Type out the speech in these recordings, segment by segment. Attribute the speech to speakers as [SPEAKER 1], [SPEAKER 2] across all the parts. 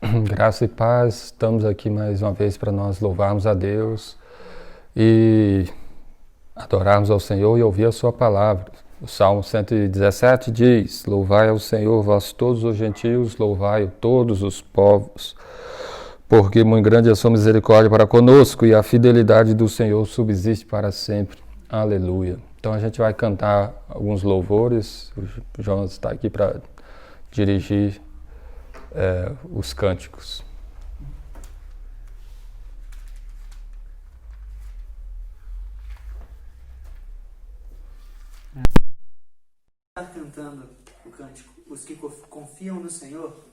[SPEAKER 1] Graça e paz, estamos aqui mais uma vez para nós louvarmos a Deus e adorarmos ao Senhor e ouvir a sua palavra. O Salmo 117 diz: Louvai ao Senhor, vós todos os gentios, louvai-o todos os povos, porque muito grande é a sua misericórdia para conosco e a fidelidade do Senhor subsiste para sempre. Aleluia. Então a gente vai cantar alguns louvores. O Jonas está aqui para dirigir os cânticos.
[SPEAKER 2] Cantando o cântico, os que confiam no Senhor.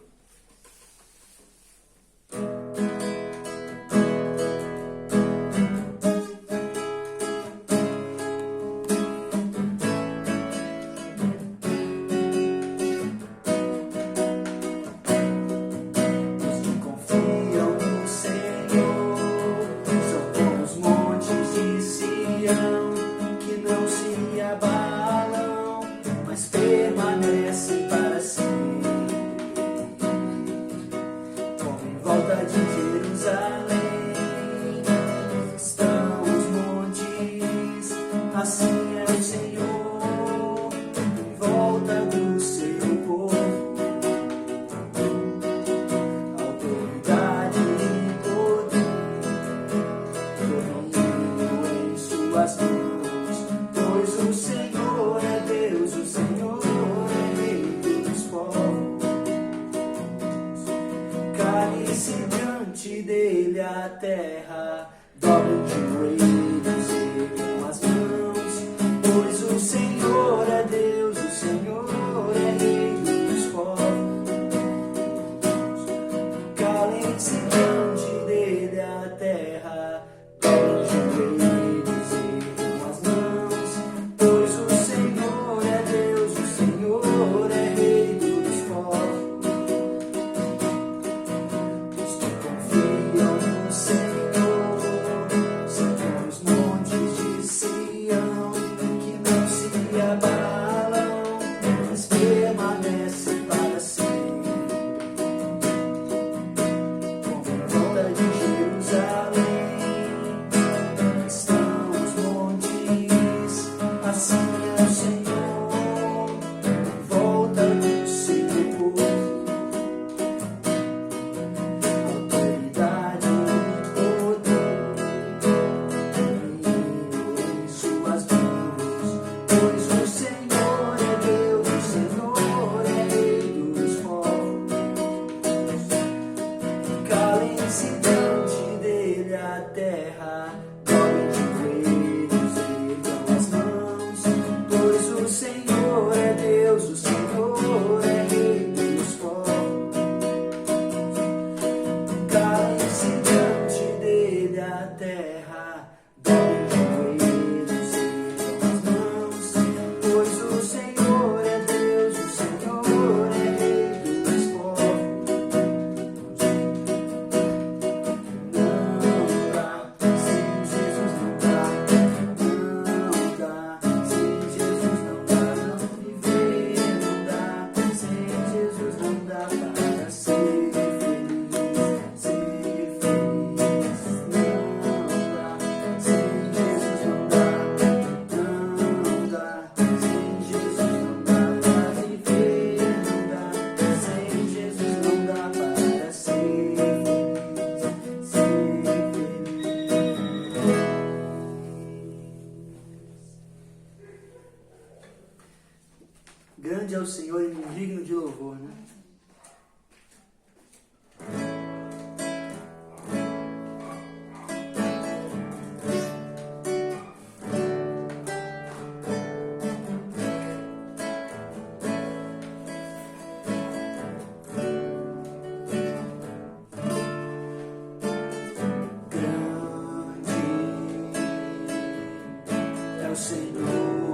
[SPEAKER 2] Grande é o Senhor e muito digno de louvor, né? Grande é o Senhor.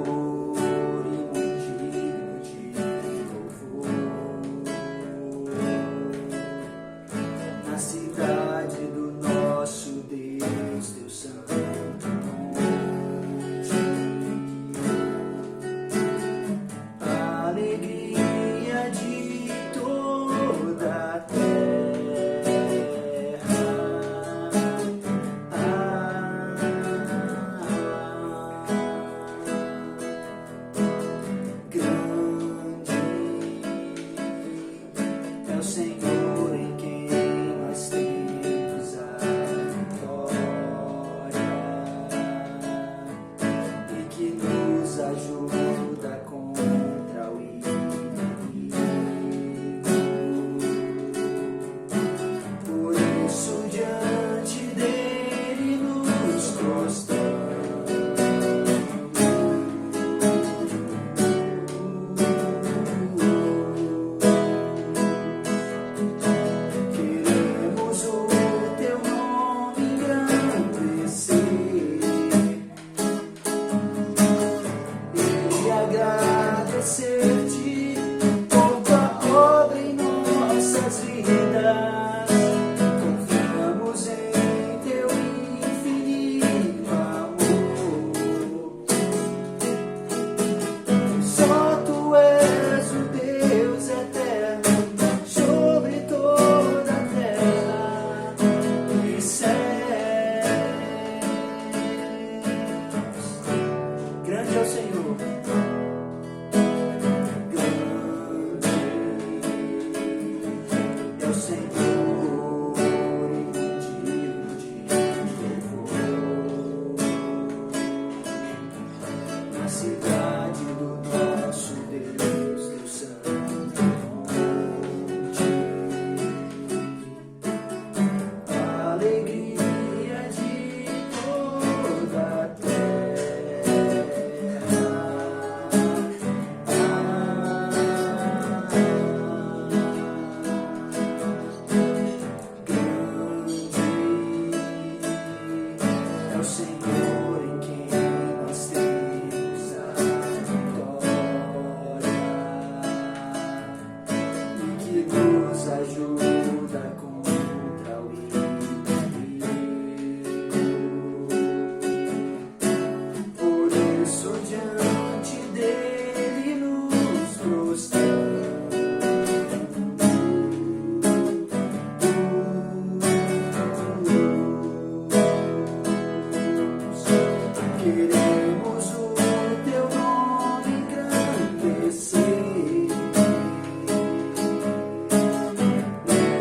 [SPEAKER 2] agradecer-te por tua obra em nossas vidas. Confiamos em teu infinito amor. Só tu és o Deus eterno sobre toda a terra e céus. Grande é o Senhor. Grande é o Senhor e digno de louvor. Na cidade do nosso Deus, teu santo monte, a alegria de toda a terra. Grande é o Senhor em quem nós temos a vitória e que nos ajuda contra o inimigo. Por isso diante dele nos prostramos. Queremos o teu nome engrandecer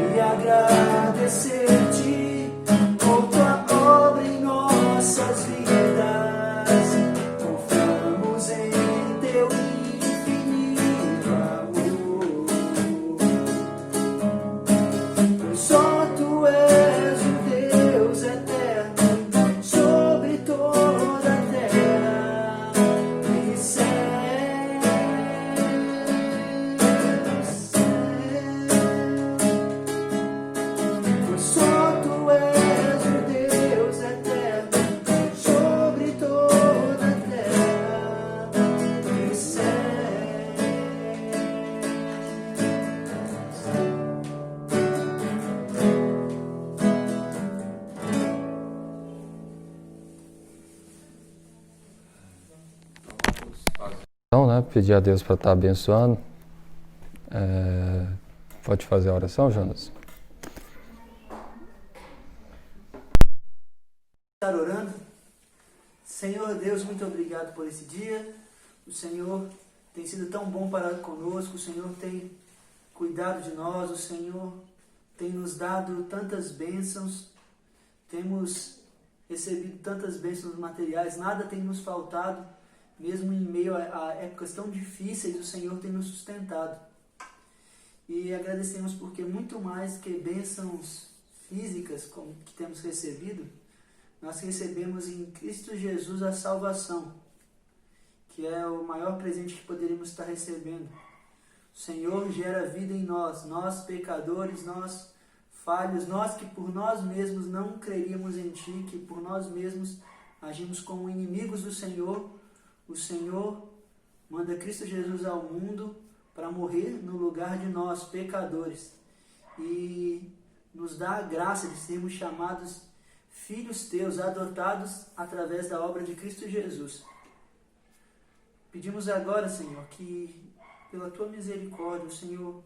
[SPEAKER 2] e agradecer-te por tua obra em nossas vidas. Confiamos em teu infinito amor. Só tu és o Deus eterno sobre toda a terra e céus. Só tu és o Deus eterno sobre toda a terra e céus.
[SPEAKER 1] Então, né, pedir a Deus para estar abençoando. Pode fazer a oração, Jonas?
[SPEAKER 2] Estar orando. Senhor Deus, muito obrigado por esse dia. O Senhor tem sido tão bom para conosco. O Senhor tem cuidado de nós. O Senhor tem nos dado tantas bênçãos. Temos recebido tantas bênçãos materiais. Nada tem nos faltado. Mesmo em meio a épocas tão difíceis, o Senhor tem nos sustentado. E agradecemos porque muito mais que bênçãos físicas como que temos recebido, nós recebemos em Cristo Jesus a salvação, que é o maior presente que poderíamos estar recebendo. O Senhor gera vida em nós, nós pecadores, nós falhos, nós que por nós mesmos não creríamos em Ti, que por nós mesmos agimos como inimigos do Senhor. O Senhor manda Cristo Jesus ao mundo para morrer no lugar de nós, pecadores, e nos dá a graça de sermos chamados filhos teus, adotados através da obra de Cristo Jesus. Pedimos agora, Senhor, que pela tua misericórdia, o Senhor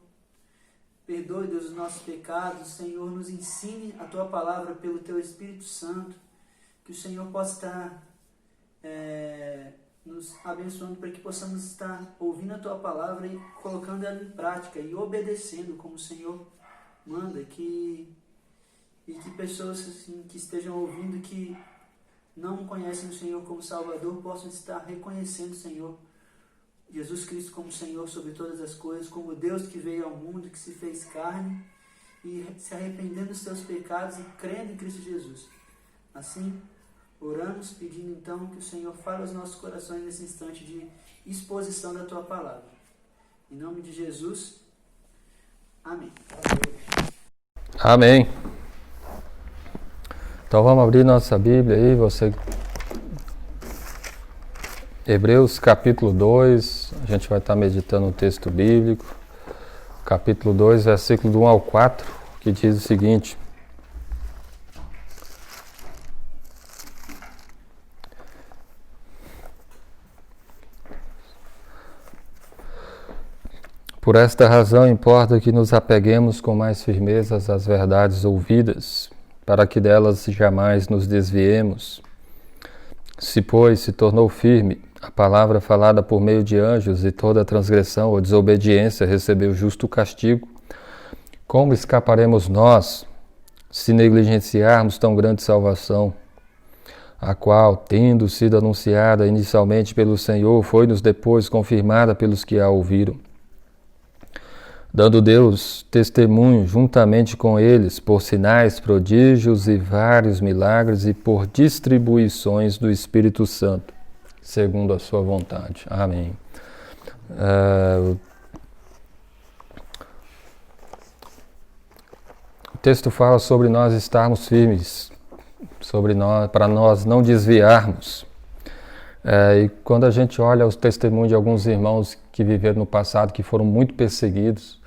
[SPEAKER 2] perdoe, Deus, os nossos pecados, Senhor, nos ensine a tua palavra pelo teu Espírito Santo, que o Senhor possa estar nos abençoando para que possamos estar ouvindo a tua palavra e colocando ela em prática e obedecendo como o Senhor manda, e que pessoas assim, que estejam ouvindo que não conhecem o Senhor como Salvador possam estar reconhecendo o Senhor Jesus Cristo como Senhor sobre todas as coisas, como Deus que veio ao mundo, que se fez carne, e se arrependendo dos seus pecados e crendo em Cristo Jesus. Assim, oramos pedindo então que o Senhor fale aos nossos corações nesse instante de exposição da tua palavra. Em nome de Jesus, amém.
[SPEAKER 1] Amém. Então vamos abrir nossa Bíblia aí, você Hebreus capítulo 2, a gente vai estar meditando no texto bíblico, capítulo 2, versículo do 1 ao 4, que diz o seguinte: Por esta razão importa que nos apeguemos com mais firmeza às verdades ouvidas, para que delas jamais nos desviemos. Se, pois, se tornou firme a palavra falada por meio de anjos e toda transgressão ou desobediência recebeu justo castigo, como escaparemos nós, se negligenciarmos tão grande salvação, a qual, tendo sido anunciada inicialmente pelo Senhor, foi-nos depois confirmada pelos que a ouviram, dando Deus testemunho juntamente com eles por sinais, prodígios e vários milagres e por distribuições do Espírito Santo, segundo a sua vontade. Amém. O texto fala sobre nós estarmos firmes, para nós não desviarmos. E quando a gente olha os testemunhos de alguns irmãos que viveram no passado, que foram muito perseguidos,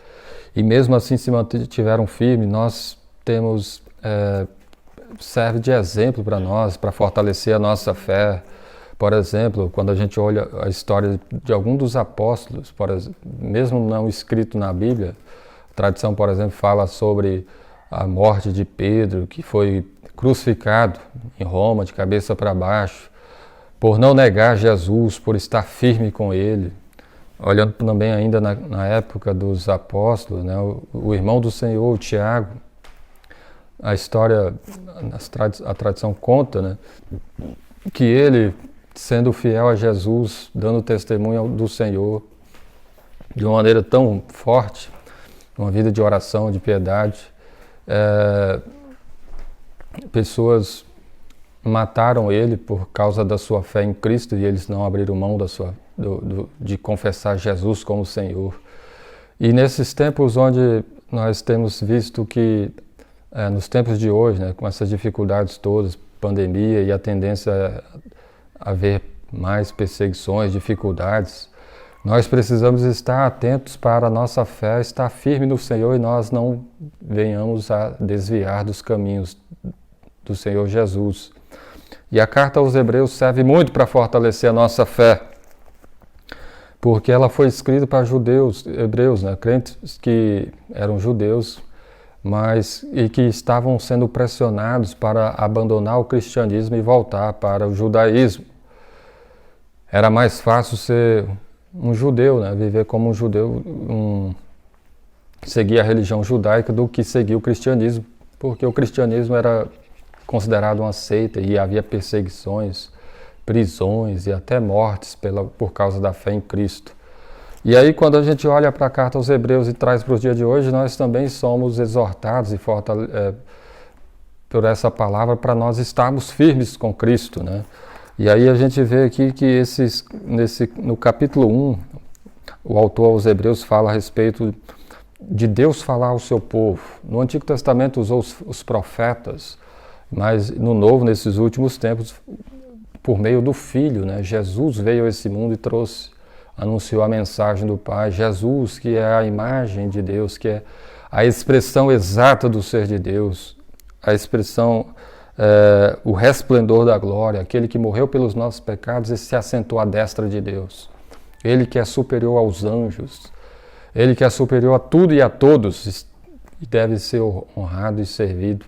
[SPEAKER 1] e mesmo assim se mantiveram firmes, nós temos, serve de exemplo para nós, para fortalecer a nossa fé. Por exemplo, quando a gente olha a história de algum dos apóstolos, mesmo não escrito na Bíblia, a tradição, por exemplo, fala sobre a morte de Pedro, que foi crucificado em Roma, de cabeça para baixo, por não negar Jesus, por estar firme com ele. Olhando também ainda na época dos apóstolos, né, o irmão do Senhor, o Tiago, a história, a tradição conta, né, que ele, sendo fiel a Jesus, dando testemunho do Senhor, de uma maneira tão forte, uma vida de oração, de piedade, pessoas mataram ele por causa da sua fé em Cristo e eles não abriram mão de confessar Jesus como Senhor. E nesses tempos onde nós temos visto que, nos tempos de hoje, né, com essas dificuldades todas, pandemia e a tendência a haver mais perseguições, dificuldades, nós precisamos estar atentos para a nossa fé estar firme no Senhor e nós não venhamos a desviar dos caminhos do Senhor Jesus. E a carta aos Hebreus serve muito para fortalecer a nossa fé, porque ela foi escrita para hebreus, né, crentes que eram judeus, e que estavam sendo pressionados para abandonar o cristianismo e voltar para o judaísmo. Era mais fácil ser um judeu, né, viver como um judeu, seguir a religião judaica do que seguir o cristianismo, porque o cristianismo era considerado uma seita e havia perseguições, prisões e até mortes por causa da fé em Cristo. E aí quando a gente olha para a carta aos Hebreus e traz para o dia de hoje, nós também somos exortados e por essa palavra para nós estarmos firmes com Cristo, né? E aí a gente vê aqui que no capítulo 1, o autor aos Hebreus fala a respeito de Deus falar ao seu povo. No Antigo Testamento usou os profetas, mas no Novo, nesses últimos tempos, por meio do Filho, né? Jesus veio a esse mundo e anunciou a mensagem do Pai. Jesus, que é a imagem de Deus, que é a expressão exata do ser de Deus, a expressão, o resplendor da glória, aquele que morreu pelos nossos pecados e se assentou à destra de Deus. Ele que é superior aos anjos, ele que é superior a tudo e a todos, e deve ser honrado e servido.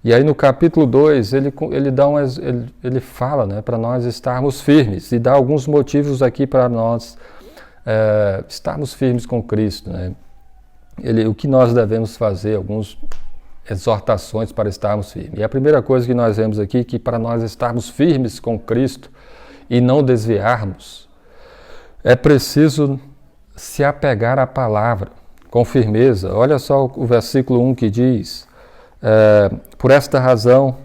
[SPEAKER 1] E aí no capítulo 2, ele fala, né, para nós estarmos firmes, e dá alguns motivos aqui para nós estarmos firmes com Cristo, né? O que nós devemos fazer, algumas exortações para estarmos firmes. E a primeira coisa que nós vemos aqui, que para nós estarmos firmes com Cristo e não desviarmos, é preciso se apegar à palavra com firmeza. Olha só o versículo 1 que diz: por esta razão,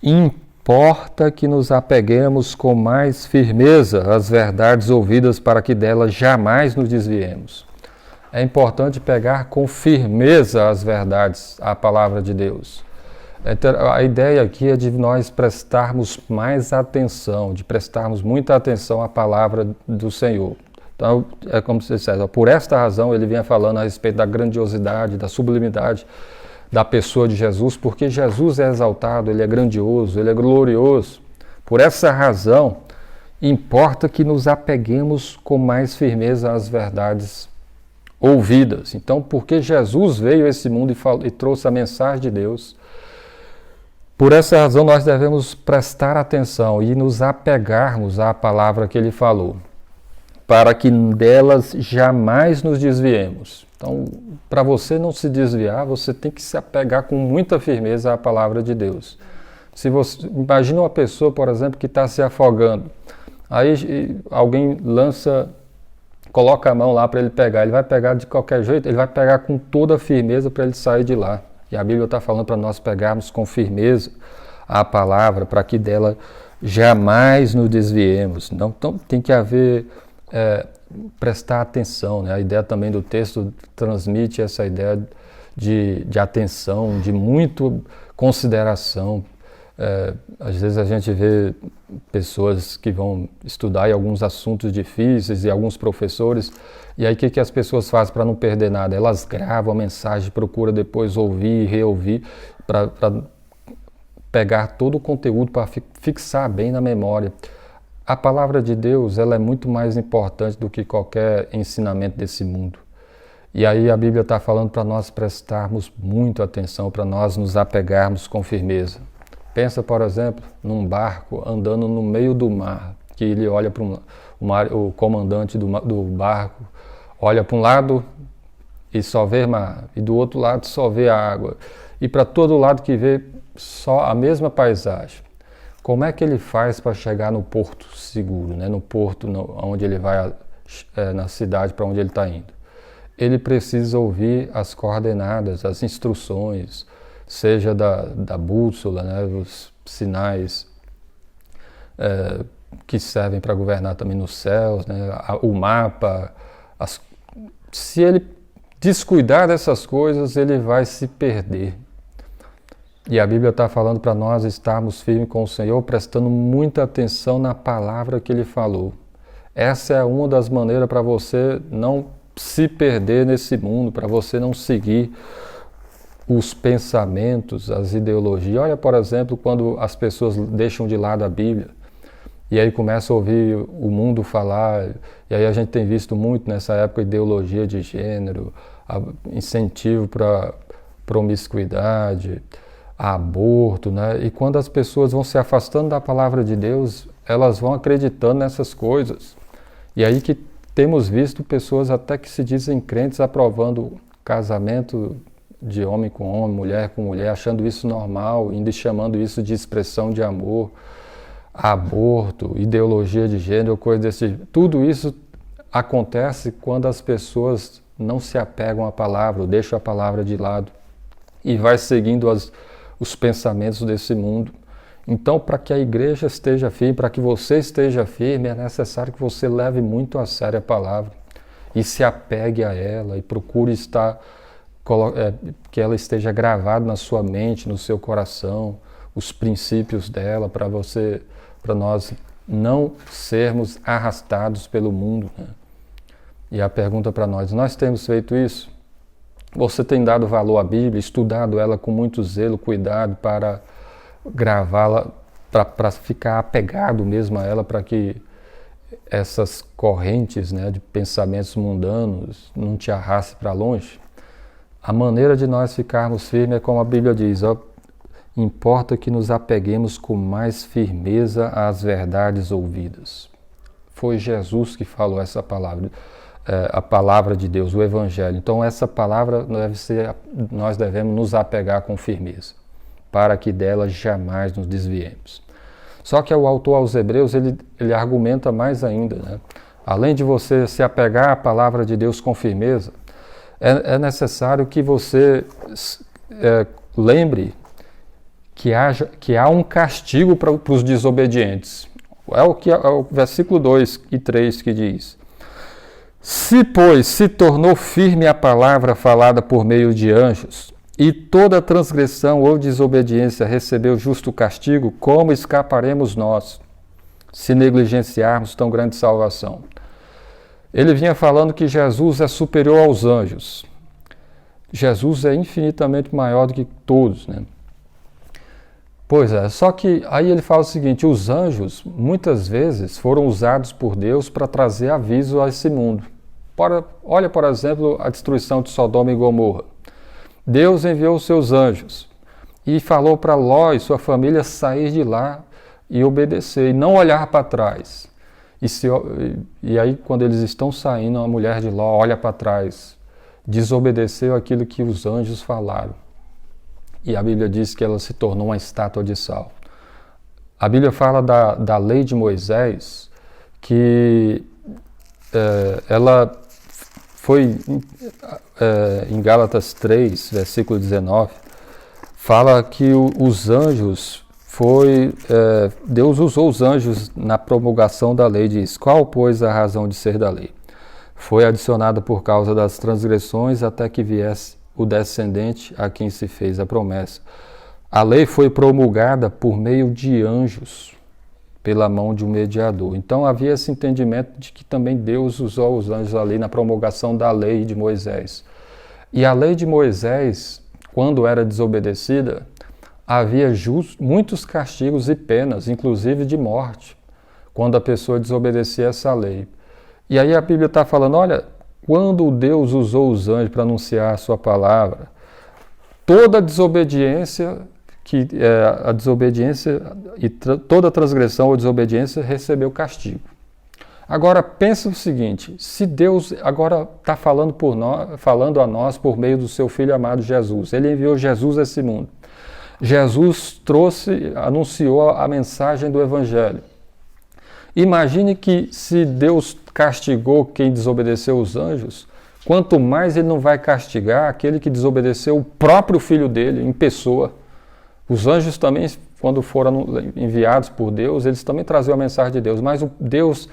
[SPEAKER 1] importa que nos apeguemos com mais firmeza às verdades ouvidas para que delas jamais nos desviemos. É importante pegar com firmeza as verdades, a palavra de Deus. A ideia aqui é de nós prestarmos mais atenção, de prestarmos muita atenção à palavra do Senhor. Então, é como se dissesse, por esta razão ele vinha falando a respeito da grandiosidade, da sublimidade da pessoa de Jesus, porque Jesus é exaltado, ele é grandioso, ele é glorioso. Por essa razão, importa que nos apeguemos com mais firmeza às verdades ouvidas. Então, porque Jesus veio a esse mundo e trouxe a mensagem de Deus, por essa razão nós devemos prestar atenção e nos apegarmos à palavra que ele falou, para que delas jamais nos desviemos. Então, para você não se desviar, você tem que se apegar com muita firmeza à palavra de Deus. Se você imagina uma pessoa, por exemplo, que está se afogando, aí alguém coloca a mão lá para ele pegar, ele vai pegar de qualquer jeito, ele vai pegar com toda a firmeza para ele sair de lá. E a Bíblia está falando para nós pegarmos com firmeza a palavra, para que dela jamais nos desviemos. Então tem que haver, prestar atenção, né? A ideia também do texto transmite essa ideia de atenção, de muito consideração. Às vezes a gente vê pessoas que vão estudar em alguns assuntos difíceis e alguns professores, e aí o que as pessoas fazem para não perder nada? Elas gravam a mensagem, procuram depois ouvir e reouvir para pegar todo o conteúdo, para fixar bem na memória. A palavra de Deus, ela é muito mais importante do que qualquer ensinamento desse mundo. E aí a Bíblia está falando para nós prestarmos muito atenção, para nós nos apegarmos com firmeza. Pensa, por exemplo, num barco andando no meio do mar, que ele olha para o comandante do barco olha para um lado e só vê mar, e do outro lado só vê a água, e para todo lado que vê só a mesma paisagem. Como é que ele faz para chegar no porto seguro, né? No porto onde ele vai, na cidade para onde ele está indo? Ele precisa ouvir as coordenadas, as instruções, seja da bússola, né, os sinais que servem para governar também nos céus, né, o mapa. Se ele descuidar dessas coisas, ele vai se perder. E a Bíblia está falando para nós estarmos firmes com o Senhor, prestando muita atenção na palavra que Ele falou. Essa é uma das maneiras para você não se perder nesse mundo, para você não seguir os pensamentos, as ideologias. Olha, por exemplo, quando as pessoas deixam de lado a Bíblia e aí começam a ouvir o mundo falar, e aí a gente tem visto muito nessa época ideologia de gênero, incentivo para promiscuidade, aborto, né? E quando as pessoas vão se afastando da palavra de Deus, elas vão acreditando nessas coisas. E aí que temos visto pessoas até que se dizem crentes aprovando casamento de homem com homem, mulher com mulher, achando isso normal, ainda chamando isso de expressão de amor, aborto, ideologia de gênero, coisa desse tipo. Tudo isso acontece quando as pessoas não se apegam à palavra, deixam a palavra de lado e vai seguindo os pensamentos desse mundo. Então, para que a igreja esteja firme, para que você esteja firme, é necessário que você leve muito a sério a palavra e se apegue a ela e procure que ela esteja gravada na sua mente, no seu coração, os princípios dela, para nós não sermos arrastados pelo mundo, né? E a pergunta para nós temos feito isso? Você tem dado valor à Bíblia, estudado ela com muito zelo, cuidado para gravá-la, para ficar apegado mesmo a ela, para que essas correntes, né, de pensamentos mundanos não te arrastem para longe? A maneira de nós ficarmos firmes é como a Bíblia diz, importa que nos apeguemos com mais firmeza às verdades ouvidas. Foi Jesus que falou essa palavra, a palavra de Deus, o Evangelho. Então essa palavra nós devemos nos apegar com firmeza, para que dela jamais nos desviemos. Só que o autor aos Hebreus, ele argumenta mais ainda, né? Além de você se apegar à palavra de Deus com firmeza, é necessário que você lembre que há um castigo para os desobedientes. É o versículo 2 e 3 que diz: Se, pois, se tornou firme a palavra falada por meio de anjos, e toda transgressão ou desobediência recebeu justo castigo, como escaparemos nós, se negligenciarmos tão grande salvação? Ele vinha falando que Jesus é superior aos anjos. Jesus é infinitamente maior do que todos, né? Pois é, só que aí ele fala o seguinte: os anjos muitas vezes foram usados por Deus para trazer aviso a esse mundo. Olha, por exemplo, a destruição de Sodoma e Gomorra. Deus enviou os seus anjos e falou para Ló e sua família sair de lá e obedecer, e não olhar para trás. E aí, quando eles estão saindo, a mulher de Ló olha para trás, desobedeceu aquilo que os anjos falaram. E a Bíblia diz que ela se tornou uma estátua de sal. A Bíblia fala da lei de Moisés, que ela foi, em Gálatas 3, versículo 19, fala que os anjos Deus usou os anjos na promulgação da lei, diz: qual, pois, a razão de ser da lei? Foi adicionada por causa das transgressões até que viesse o descendente a quem se fez a promessa. A lei foi promulgada por meio de anjos, pela mão de um mediador. Então havia esse entendimento de que também Deus usou os anjos ali na promulgação da lei de Moisés. E a lei de Moisés, quando era desobedecida, havia muitos castigos e penas, inclusive de morte, quando a pessoa desobedecia essa lei. E aí a Bíblia está falando, olha, quando Deus usou os anjos para anunciar a sua palavra, toda desobediência, toda transgressão ou desobediência recebeu castigo. Agora pensa o seguinte: se Deus agora está falando a nós por meio do seu Filho amado Jesus, Ele enviou Jesus a esse mundo. Jesus anunciou a mensagem do Evangelho. Imagine que se Deus castigou quem desobedeceu os anjos, quanto mais Ele não vai castigar aquele que desobedeceu o próprio Filho dele, em pessoa. Os anjos também, quando foram enviados por Deus, eles também traziam a mensagem de Deus, mas Deus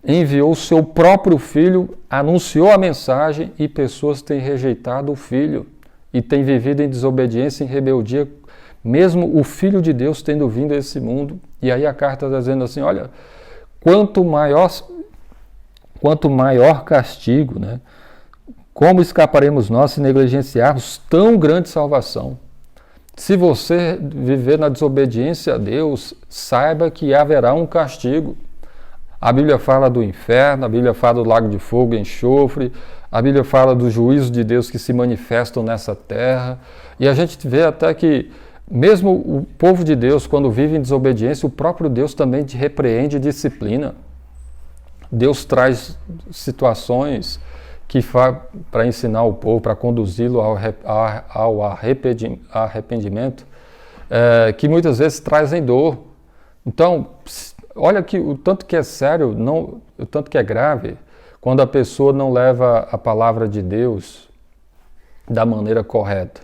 [SPEAKER 1] enviou o seu próprio Filho, anunciou a mensagem e pessoas têm rejeitado o Filho e têm vivido em desobediência, em rebeldia, mesmo o Filho de Deus tendo vindo a esse mundo. E aí a carta está dizendo assim, olha, quanto maior castigo, né? Como escaparemos nós se negligenciarmos tão grande salvação? Se você viver na desobediência a Deus, saiba que haverá um castigo. A Bíblia fala do inferno, a Bíblia fala do lago de fogo e enxofre, a Bíblia fala do juízo de Deus que se manifestam nessa terra. E a gente vê até que mesmo o povo de Deus, quando vive em desobediência, o próprio Deus também te repreende e disciplina. Deus traz situações que para ensinar o povo, para conduzi-lo ao arrependimento, que muitas vezes trazem dor. Então, olha que o tanto que é sério, o tanto que é grave, quando a pessoa não leva a palavra de Deus da maneira correta.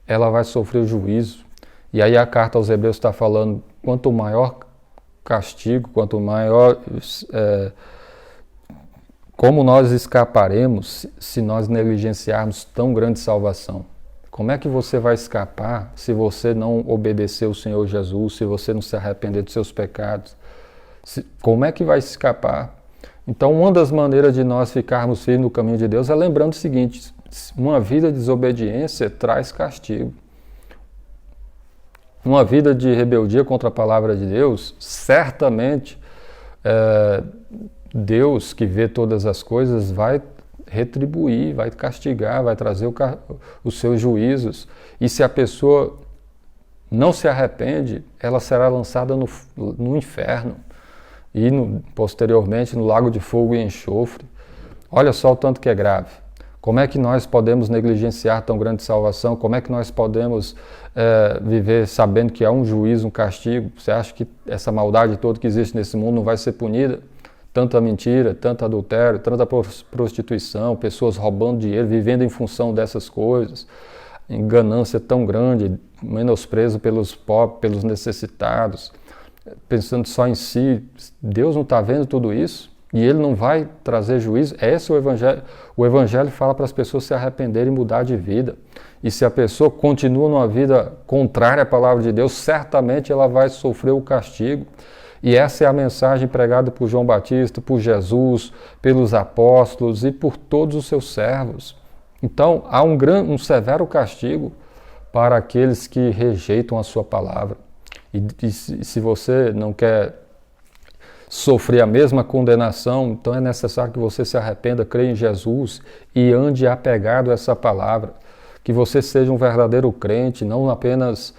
[SPEAKER 1] Ela vai sofrer juízo. E aí a carta aos Hebreus está falando, quanto maior castigo, quanto maior... como nós escaparemos se nós negligenciarmos tão grande salvação? Como é que você vai escapar se você não obedecer o Senhor Jesus, se você não se arrepender dos seus pecados? Como é que vai escapar? Então, uma das maneiras de nós ficarmos firmes no caminho de Deus é lembrando o seguinte: uma vida de desobediência traz castigo. Uma vida de rebeldia contra a palavra de Deus, certamente Deus, que vê todas as coisas, vai retribuir, vai castigar, vai trazer os seus juízos. E se a pessoa não se arrepende, ela será lançada no inferno e posteriormente no lago de fogo e enxofre. Olha só o tanto que é grave. Como é que nós podemos negligenciar tão grande salvação? Como é que nós podemos viver sabendo que há um juízo, um castigo? Você acha que essa maldade toda que existe nesse mundo não vai ser punida? Tanta mentira, tanto adultério, tanta prostituição, pessoas roubando dinheiro, vivendo em função dessas coisas, ganância tão grande, menosprezo pelos pobres, pelos necessitados, pensando só em si. Deus não está vendo tudo isso? e ele não vai trazer juízo. Esse é o Evangelho. O Evangelho fala para as pessoas se arrependerem e mudar de vida. E se a pessoa continua numa vida contrária à palavra de Deus, certamente ela vai sofrer o castigo. E essa é a mensagem pregada por João Batista, por Jesus, pelos apóstolos e por todos os seus servos. Então, há um severo castigo para aqueles que rejeitam a sua palavra. E se você não quer sofrer a mesma condenação, então é necessário que você se arrependa, creia em Jesus e ande apegado a essa palavra. Que você seja um verdadeiro crente, não apenas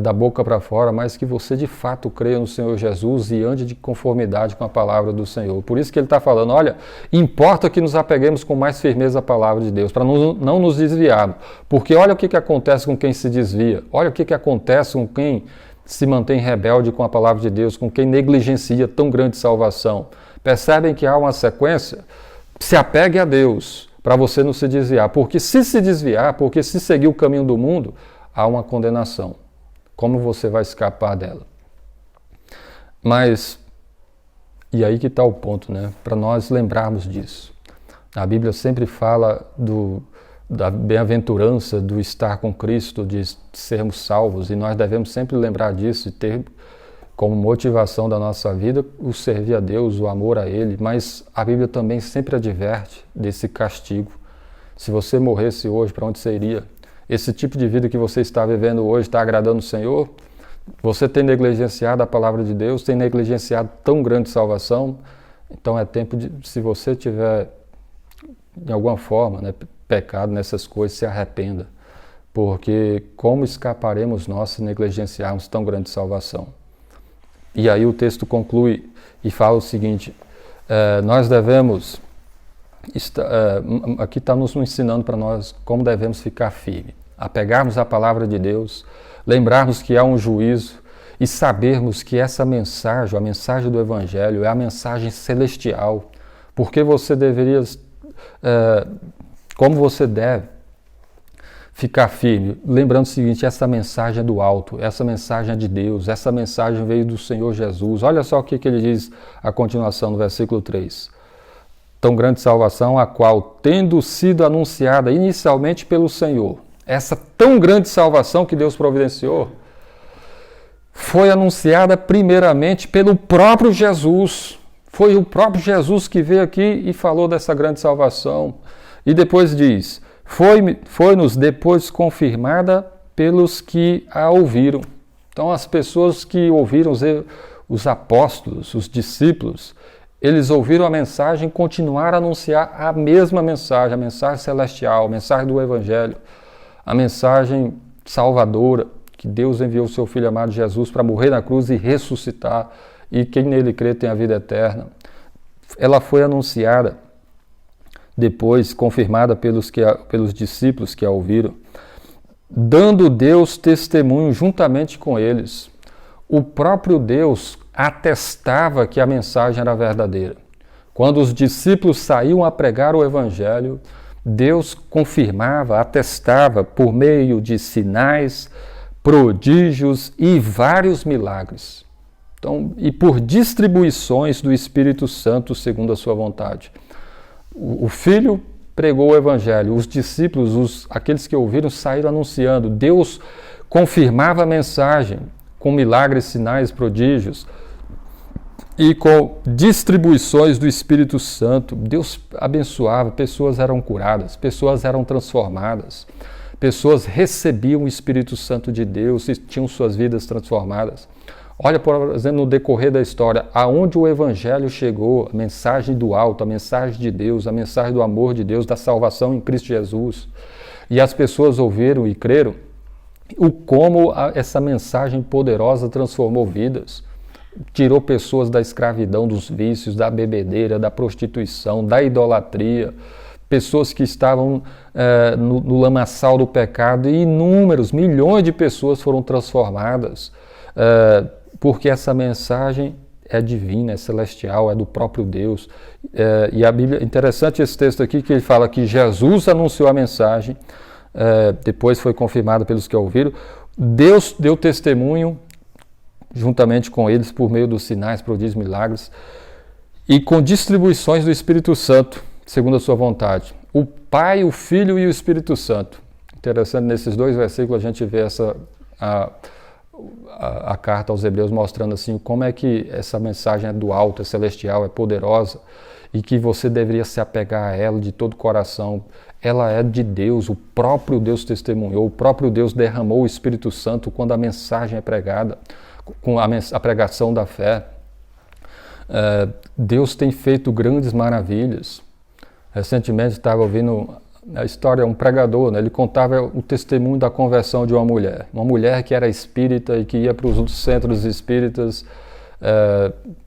[SPEAKER 1] da boca para fora, mas que você de fato creia no Senhor Jesus e ande de conformidade com a palavra do Senhor. Por isso que ele está falando, olha, importa que nos apeguemos com mais firmeza à palavra de Deus, para não nos desviarmos. Porque olha o que acontece com quem se desvia, olha o que acontece com quem se mantém rebelde com a palavra de Deus, com quem negligencia tão grande salvação. Percebem que há uma sequência? Se apegue a Deus, para você não se desviar. Porque se desviar, porque se seguir o caminho do mundo, há uma condenação. Como você vai escapar dela? Mas, e aí que está o ponto, né? Para nós lembrarmos disso. A Bíblia sempre fala da bem-aventurança, do estar com Cristo, de sermos salvos, e nós devemos sempre lembrar disso e ter como motivação da nossa vida o servir a Deus, o amor a Ele, mas a Bíblia também sempre adverte desse castigo. Se você morresse hoje, para onde você iria? Esse tipo de vida que você está vivendo hoje está agradando o Senhor? Você tem negligenciado a palavra de Deus, tem negligenciado tão grande salvação? Então é tempo de, se você tiver de alguma forma, né, pecado nessas coisas, se arrependa, porque como escaparemos nós se negligenciarmos tão grande salvação? E aí o texto conclui e fala o seguinte, nós devemos, aqui está nos ensinando para nós como devemos ficar firmes, apegarmos à palavra de Deus, lembrarmos que há um juízo e sabermos que essa mensagem, a mensagem do Evangelho, é a mensagem celestial, porque você deveria, como você deve ficar firme, lembrando o seguinte, essa mensagem é do alto, essa mensagem é de Deus, essa mensagem veio do Senhor Jesus. Olha só o que ele diz a continuação no versículo 3. Tão grande salvação, a qual, tendo sido anunciada inicialmente pelo Senhor, essa tão grande salvação que Deus providenciou, foi anunciada primeiramente pelo próprio Jesus. Foi o próprio Jesus que veio aqui e falou dessa grande salvação. E depois diz, foi-nos depois confirmada pelos que a ouviram. Então as pessoas que ouviram, os apóstolos, os discípulos, eles ouviram a mensagem e continuaram a anunciar a mesma mensagem, a mensagem celestial, a mensagem do Evangelho, a mensagem salvadora, que Deus enviou o seu Filho amado Jesus para morrer na cruz e ressuscitar, e quem nele crê tem a vida eterna. Ela foi anunciada, depois confirmada pelos discípulos que a ouviram, dando Deus testemunho juntamente com eles. O próprio Deus atestava que a mensagem era verdadeira. Quando os discípulos saíam a pregar o Evangelho, Deus confirmava, atestava por meio de sinais, prodígios e vários milagres. Então, e por distribuições do Espírito Santo segundo a sua vontade. O Filho pregou o Evangelho, os discípulos, aqueles que ouviram, saíram anunciando. Deus confirmava a mensagem com milagres, sinais, prodígios e com distribuições do Espírito Santo. Deus abençoava, pessoas eram curadas, pessoas eram transformadas, pessoas recebiam o Espírito Santo de Deus e tinham suas vidas transformadas. Olha, por exemplo, no decorrer da história, aonde o Evangelho chegou, a mensagem do alto, a mensagem de Deus, a mensagem do amor de Deus, da salvação em Cristo Jesus, e as pessoas ouviram e creram, como essa mensagem poderosa transformou vidas, tirou pessoas da escravidão, dos vícios, da bebedeira, da prostituição, da idolatria, pessoas que estavam no lamaçal do pecado, e inúmeros, milhões de pessoas foram transformadas, porque essa mensagem é divina, é celestial, é do próprio Deus. E a Bíblia, interessante esse texto aqui, que ele fala que Jesus anunciou a mensagem, depois foi confirmada pelos que a ouviram, Deus deu testemunho juntamente com eles por meio dos sinais, prodígios, milagres, e com distribuições do Espírito Santo, segundo a sua vontade. O Pai, o Filho e o Espírito Santo. Interessante, nesses dois versículos a gente vê a carta aos Hebreus mostrando assim como é que essa mensagem é do alto, é celestial, é poderosa e que você deveria se apegar a ela de todo o coração. Ela é de Deus, o próprio Deus testemunhou, o próprio Deus derramou o Espírito Santo quando a mensagem é pregada, com a pregação da fé. Deus tem feito grandes maravilhas. Recentemente estava ouvindo a história, um pregador, né? Ele contava o testemunho da conversão de uma mulher que era espírita e que ia para os centros espíritas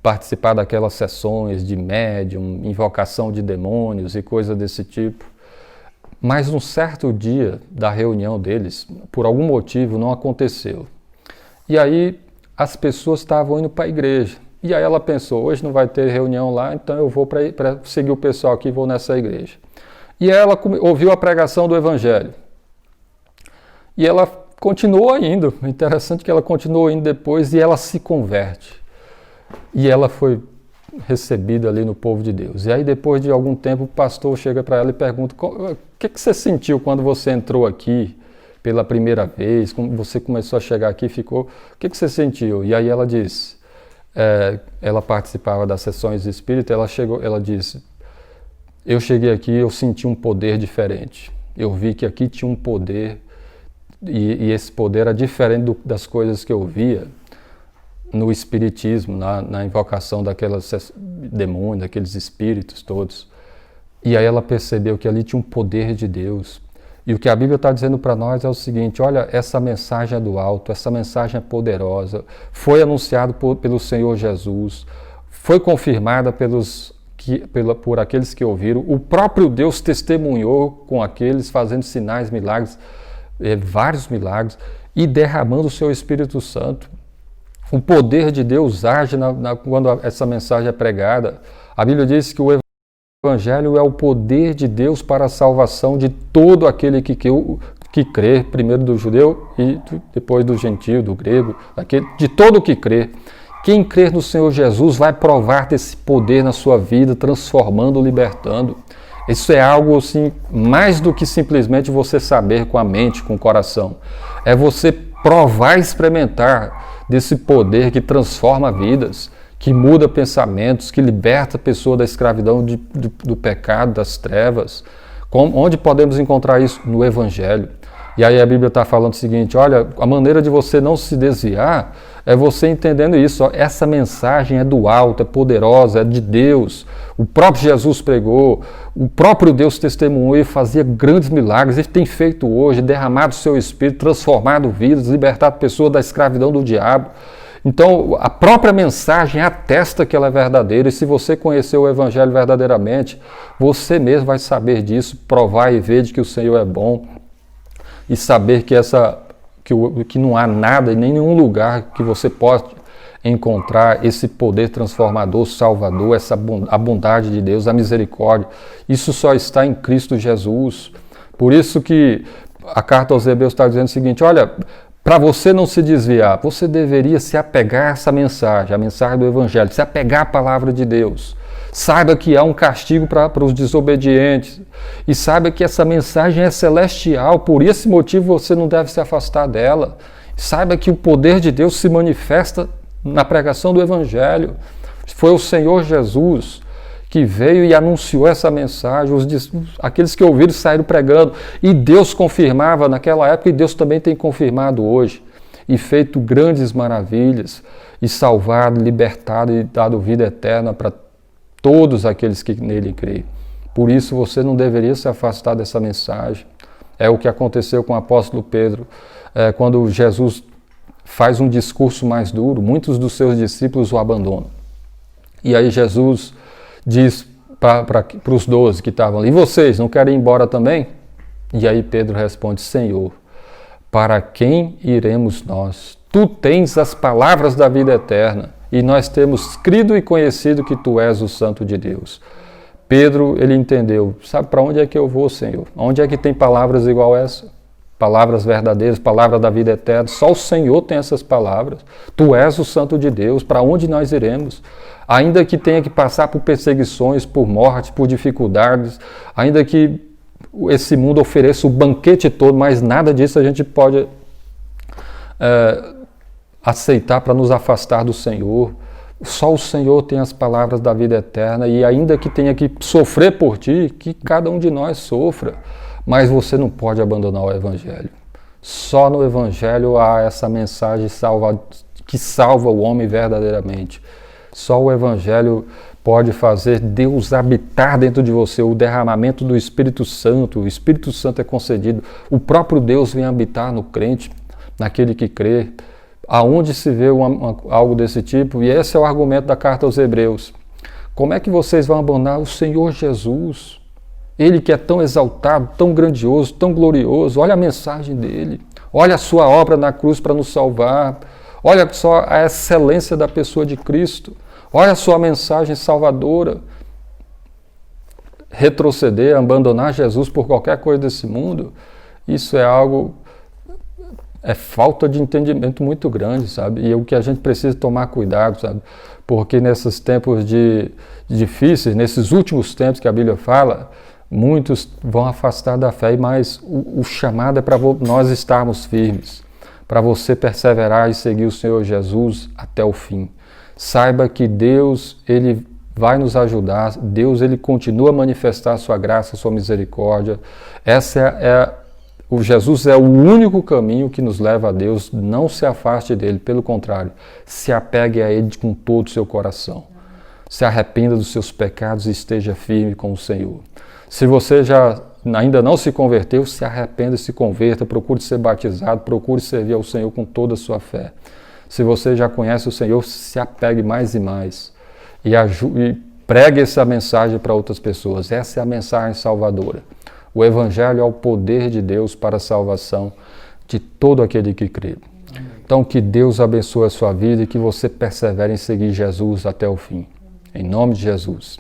[SPEAKER 1] participar daquelas sessões de médium, invocação de demônios e coisa desse tipo. Mas num certo dia da reunião deles, por algum motivo, não aconteceu. E aí as pessoas estavam indo para a igreja. E aí ela pensou, hoje não vai ter reunião lá, então eu vou para seguir o pessoal aqui e vou nessa igreja. E ela ouviu a pregação do Evangelho. E ela continuou indo. Interessante que ela continuou indo depois e ela se converte. E ela foi recebida ali no povo de Deus. E aí depois de algum tempo o pastor chega para ela e pergunta, o que você sentiu quando você entrou aqui pela primeira vez, quando você começou a chegar aqui, ficou, o que você sentiu? E aí ela disse, ela participava das sessões espíritas, ela disse, eu cheguei aqui e eu senti um poder diferente. Eu vi que aqui tinha um poder e esse poder era diferente das coisas que eu via no espiritismo, na invocação daqueles demônios, daqueles espíritos todos. E aí ela percebeu que ali tinha um poder de Deus. E o que a Bíblia está dizendo para nós é o seguinte, olha, essa mensagem é do alto, essa mensagem é poderosa, foi anunciada pelo Senhor Jesus, foi confirmada por aqueles que ouviram, o próprio Deus testemunhou com aqueles, fazendo sinais, milagres, vários milagres, e derramando o seu Espírito Santo. O poder de Deus age quando essa mensagem é pregada. A Bíblia diz que o Evangelho é o poder de Deus para a salvação de todo aquele que crê, primeiro do judeu e depois do gentio, do grego, de todo o que crê. Quem crer no Senhor Jesus vai provar desse poder na sua vida, transformando, libertando. Isso é algo assim, mais do que simplesmente você saber com a mente, com o coração. É você provar e experimentar desse poder que transforma vidas, que muda pensamentos, que liberta a pessoa da escravidão do pecado, das trevas. Onde podemos encontrar isso? No Evangelho. E aí a Bíblia está falando o seguinte, olha, a maneira de você não se desviar é você entendendo isso. Ó, essa mensagem é do alto, é poderosa, é de Deus. O próprio Jesus pregou, o próprio Deus testemunhou e fazia grandes milagres. Ele tem feito hoje, derramado o seu Espírito, transformado vidas, libertado pessoas da escravidão do diabo. Então, a própria mensagem atesta que ela é verdadeira, e se você conhecer o Evangelho verdadeiramente, você mesmo vai saber disso, provar e ver de que o Senhor é bom, e saber que não há nada em nenhum lugar que você possa encontrar esse poder transformador, salvador, a bondade de Deus, a misericórdia. Isso só está em Cristo Jesus. Por isso que a carta aos Hebreus está dizendo o seguinte, olha, para você não se desviar, você deveria se apegar a essa mensagem, a mensagem do Evangelho, se apegar à palavra de Deus. Saiba que há um castigo para os desobedientes e saiba que essa mensagem é celestial, por esse motivo você não deve se afastar dela. Saiba que o poder de Deus se manifesta na pregação do Evangelho. Foi o Senhor Jesus que veio e anunciou essa mensagem, aqueles que ouviram saíram pregando, e Deus confirmava naquela época, e Deus também tem confirmado hoje, e feito grandes maravilhas, e salvado, libertado e dado vida eterna para todos aqueles que nele creem. Por isso você não deveria se afastar dessa mensagem. É o que aconteceu com o apóstolo Pedro, quando Jesus faz um discurso mais duro, muitos dos seus discípulos o abandonam. E aí Jesus diz para os 12 que estavam ali, e vocês não querem ir embora também? E aí Pedro responde, Senhor, para quem iremos nós? Tu tens as palavras da vida eterna, e nós temos crido e conhecido que Tu és o Santo de Deus. Pedro, ele entendeu, sabe para onde é que eu vou, Senhor? Onde é que tem palavras igual essa? palavras verdadeiras, palavra da vida eterna. Só o Senhor tem essas palavras. Tu és o Santo de Deus, para onde nós iremos? Ainda que tenha que passar por perseguições, por morte, por dificuldades, ainda que esse mundo ofereça o banquete todo, mas nada disso a gente pode aceitar para nos afastar do Senhor. Só o Senhor tem as palavras da vida eterna, e ainda que tenha que sofrer por ti, que cada um de nós sofra, mas você não pode abandonar o Evangelho. Só no Evangelho há essa mensagem que salva o homem verdadeiramente. Só o Evangelho pode fazer Deus habitar dentro de você, o derramamento do Espírito Santo. O Espírito Santo é concedido, o próprio Deus vem habitar no crente, naquele que crê. Aonde se vê algo desse tipo? E esse é o argumento da carta aos Hebreus. Como é que vocês vão abandonar o Senhor Jesus? Ele que é tão exaltado, tão grandioso, tão glorioso. Olha a mensagem dele. Olha a sua obra na cruz para nos salvar. Olha só a excelência da pessoa de Cristo. Olha a sua mensagem salvadora. Retroceder, abandonar Jesus por qualquer coisa desse mundo, isso é algo... é falta de entendimento muito grande, sabe? E é o que a gente precisa tomar cuidado, sabe? Porque nesses tempos difíceis, nesses últimos tempos que a Bíblia fala, muitos vão afastar da fé, mas o chamado é para nós estarmos firmes, para você perseverar e seguir o Senhor Jesus até o fim. Saiba que Deus, Ele vai nos ajudar, Deus, Ele continua a manifestar a sua graça, a sua misericórdia. O Jesus é o único caminho que nos leva a Deus. Não se afaste dele, pelo contrário, se apegue a ele com todo o seu coração. Se arrependa dos seus pecados e esteja firme com o Senhor. Se você ainda não se converteu, se arrependa e se converta, procure ser batizado, procure servir ao Senhor com toda a sua fé. Se você já conhece o Senhor, se apegue mais e mais e pregue essa mensagem para outras pessoas. Essa é a mensagem salvadora. O Evangelho é o poder de Deus para a salvação de todo aquele que crê. Então, que Deus abençoe a sua vida e que você persevere em seguir Jesus até o fim. Em nome de Jesus.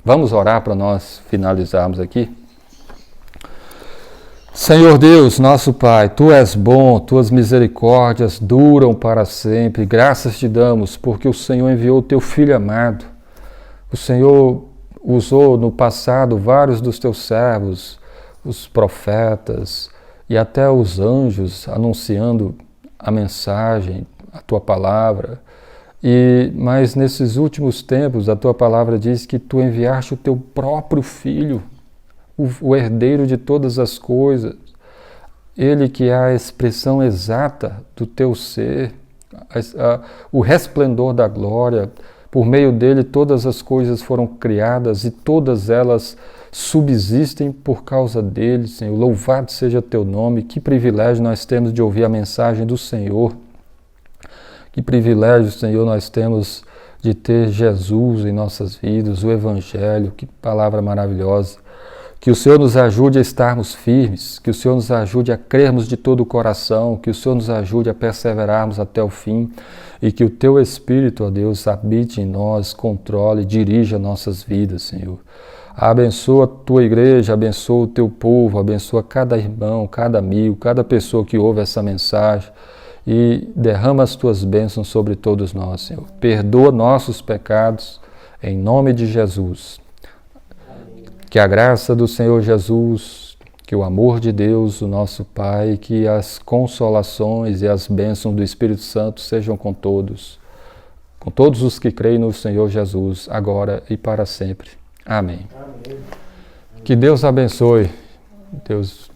[SPEAKER 1] Vamos orar para nós finalizarmos aqui? Senhor Deus, nosso Pai, Tu és bom, Tuas misericórdias duram para sempre. Graças te damos porque o Senhor enviou o Teu Filho amado. O Senhor usou no passado vários dos Teus servos, os profetas e até os anjos anunciando a mensagem, a Tua palavra. Mas nesses últimos tempos a Tua palavra diz que Tu enviaste o Teu próprio Filho, o herdeiro de todas as coisas, Ele que é a expressão exata do Teu ser, o resplendor da glória. Por meio dele todas as coisas foram criadas e todas elas subsistem por causa dele, Senhor. Louvado seja Teu nome. Que privilégio nós temos de ouvir a mensagem do Senhor. Que privilégio, Senhor, nós temos de ter Jesus em nossas vidas, o Evangelho. Que palavra maravilhosa. Que o Senhor nos ajude a estarmos firmes, que o Senhor nos ajude a crermos de todo o coração, que o Senhor nos ajude a perseverarmos até o fim e que o Teu Espírito, ó Deus, habite em nós, controle, dirija nossas vidas, Senhor. Abençoa a Tua igreja, abençoa o Teu povo, abençoa cada irmão, cada amigo, cada pessoa que ouve essa mensagem e derrama as Tuas bênçãos sobre todos nós, Senhor. Perdoa nossos pecados, em nome de Jesus. Que a graça do Senhor Jesus, que o amor de Deus, o nosso Pai, que as consolações e as bênçãos do Espírito Santo sejam com todos os que creem no Senhor Jesus, agora e para sempre. Amém. Amém. Que Deus abençoe. Deus